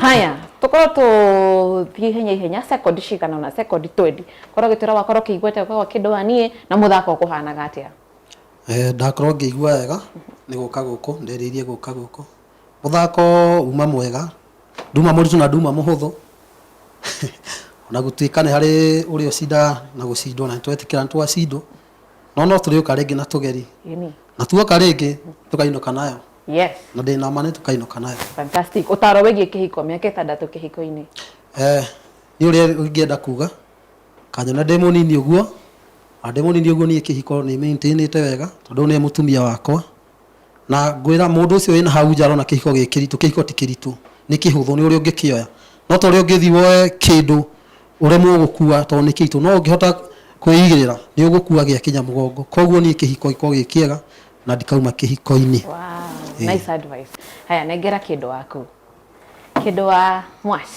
haya tukoro thie henya second shikana na second 20 koro gitira wakoro kigwete kwa kidwanie na muthako kuhana gatia ndakoro ngigwa wega ni guka guko nderirie guka guko muthako uma mwega nduma muritu na nduma muhuthu ona gutuikane hari urio cinda na gucindwo na twetikira ntwacindo no turiuka ringi na tugeri na tuoka ringi tukainoka nayo. Yes. Na ndina mane tukainoka nayo. Fantastic. Utaro wegie kihiko miaka 6 kihiko-ini. Ni uri ungienda kuga kanyona demo nini uguo. Demo nini uguo ni kihiko ni maintainite wega tondu ni mutumia wakwa. Na ngwira mundu ucio wina hau njaro na kihiko gikiritu kihiko tikiritu. Ni kihuthu ni uri ungikioya. No to uri ungithi woe kindu uremwo gukua tondu ni kitu no ungihota kuigirira ni ugukua gia kinya mugongo. Koguo ni kihiko iko gikiega na ndikauma kihiko-ini. Wow. Nice advice. Haya negera kido waku. Kido wa Mwas.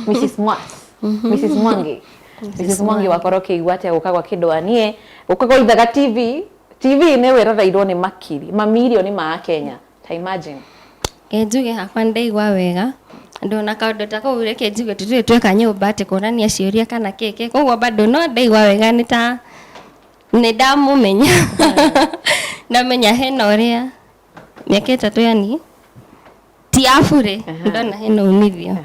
Mrs. Mwas. Mrs. Mwangi. Mrs. Mwangi wakoroke igwate gukagwa kido anie. Gukagwa Ithaga TV. TV ne wera irwo ni makiri. Mamilioni ma Kenya. Ta imagine. Njuge hakwa ndaigwa wega. Ndona kaundu tako ureke njuge tutire tweka nyumba ati kurania ciuria kana keke. Koguo bado no ndaigwa wega ni ta ni ndamumenya. Ndamenya hena uria miaka 3 yani ti afure ndona hena umithio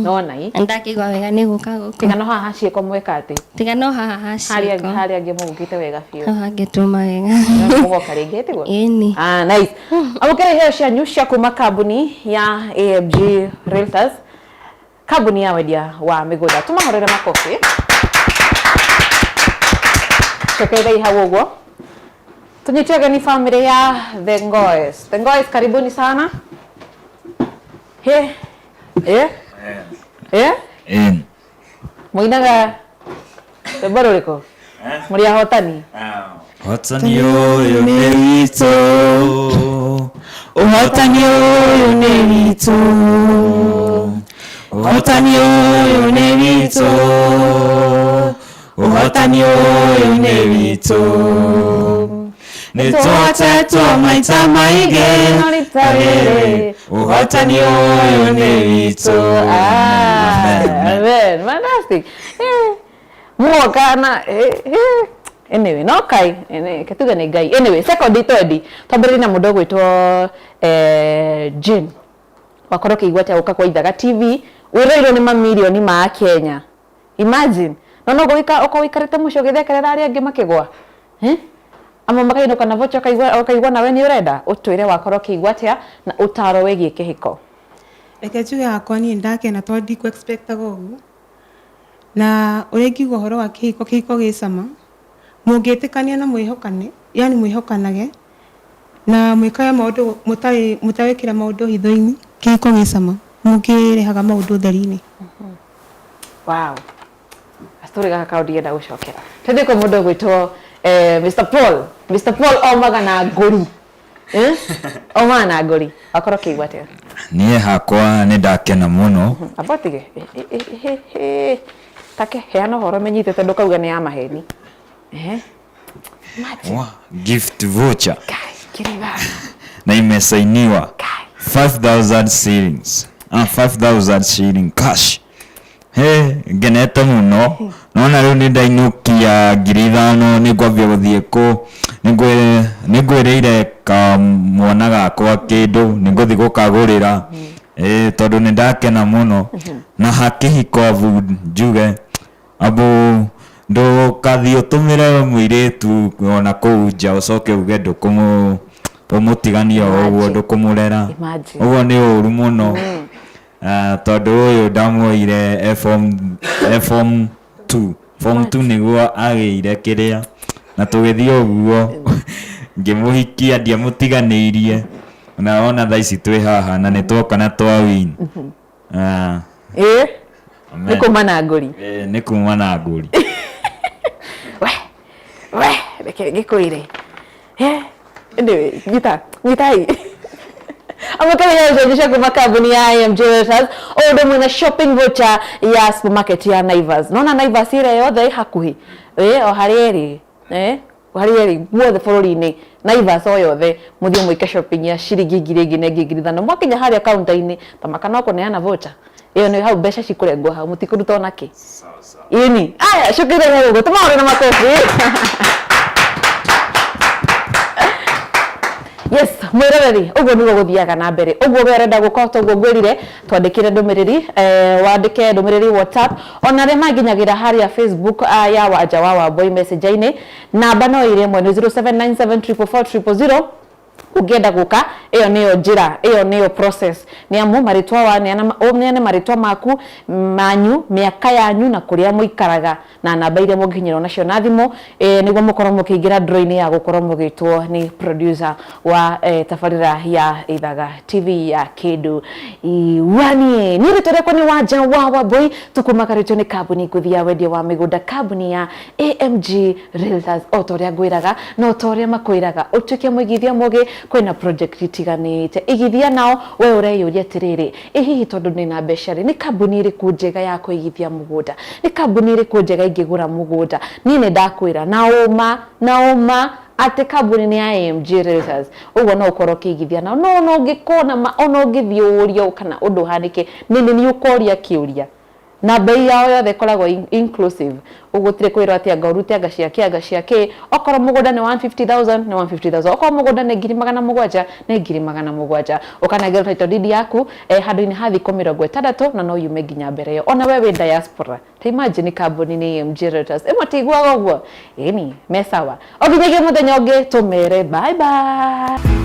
nona i ndakigwa wega ni guka guko tigano haha cieko mweka ati tigano haha cieko haria ngimugite wega biu haha ngituma wega mugoka ringite go eni nice amukere heo cia nyusha kuma kambuni ya AMG Realtors kambuni ya wendia wa migunda tumahorere makofi chokei hawo go tunyitega ni family ya the Ngoes. The Ngoes karibuni sana. Muinaga baroreko. Muri hotani. Hotani oyo ne wito. Hotani oyo ne wito. Hotani oyo ne wito. Hotani oyo ne wito. Nitoatetwa maita maige nolitarere uhotani oyo ne wito. Amen. Fantastic. Muokana anyway no kai ketuga ne gai anyway second 30 tabiri na mudogo ito Jane wakoroke igwate ukakwa Ithaga TV wirairo ni mamilioni ma Kenya. Imagine no goika okowikarite mucio githekerera ari angi makigwa ama makaino kana vocha kaigwa nawe ni urenda utwire wakoroke igwatia na utaro wegie kihiko. Reke njuge hakwa ni ndakena to ndi ku expect gogu na uregi gohoro wa kihiko gicama mungitikania na mwihokane yani mwihokanage na mwikaya maundu mutawekira maundu hitho-ini kihiko gicama mungirehaga maundu theri-ini. Wow. Astori ga kaudi enda gucokera tende ko mundu gwitwo Mr. Paul omaga na ngori oma na ngori akoroke igwate niĩ hakwa nĩ ndakena mũno abotige take heana horo menyitete ndukauga ni ya maheni gift voucher kiriba na imesainiwa 5,000 shillings 5,000 shilling cash. Ngenete muno nona riu ni ndainukia 5,000 ni ngwambia guthie ku ningwereire ka mwana gakwa kindu ninguthi gukagurira tondu nindakena muno na hakihikovu njuge abu ndukathi utumire muiritu ona kuu nja ucoke uge umutigania uguo ndukumurera uguo ni uru muno tondu uyu ndamuire form 2 niguo agiire kiria na tugithie uguo ngimuhikia ndiamutiganiirie na ona thaa ici twi haha na nitwoka na twa win ni kuma na nguri ni kuma na nguri we reke gikuire nyitai amakaja kuma kambuni ya IMG Realtors ondo mwina shopping voucher ya supermarket ya Naivas. Naona Naivas ile yothe hakuhi o harieri harieri guothe bururi-ini Naivas o yothe muthie muike shopping ya ciringi 2,500 mwakinya haria counter-ini tamaka no kuneana voucher iyo ni hau mbeca cikurengwo hau mutikuruta onaki ini aya shukira hugo tumaore na makofi. Yes, mwirereri uguo nigo guthiaga na mbere uguo werenda gukota uguo gwirire twandikire ndumiriri wandike ndumiriri WhatsApp ona re manginyagira haria Facebook ya Wanja wa Wambui message-ini namba no ire mwe 0797444000 ugenda guka iyo niyo njira iyo niyo process ni amu maritwa wa ni maritwa maku manyu miaka yanyu na kuria muikaraga na namba ire muginyira nacio na thimu niguo mukorwo mukiingira draw-ini ya gukorwo mugitwo ni producer wa tafarira ya Ithaga TV ya Kindu Iwani ni ritorekwa ni Wanja wa Wambui tukumakaritwo ni kambuni kuthia wendia wa migunda kambuni ya AMG Realtors otoria gwiraga no otoria makwiraga utuke mwigithia mugi kwina project itiganite igithia nao we ureyuria atiriri ihihi tondu ni na becari ni kambuni iriku njega ya kuigithia mugunda ni kambuni iriku njega ingigura mugunda ni ndakwira nauma ati kambuni ni AMG Realtors uguo no ukorwo kigithia nao no ngikona ono ngithiurio kana undu hanike ni ukoria kiuria na bei yao yothe koragwo inclusive ugutire kwirwo atia ngorute anga ciake okoro mugunda ni 150,000 ni 150,000 okoro mugunda ni 700,000 ni 700,000 ukanagera title deed yaku handu-ini hathi 60 na no yume nginya mbere yo ona wewe diaspora ta imagine kambuni ni AMG Realtors ematigwa goguo ini mesawa oginyege muthenya ungi tumere bye bye.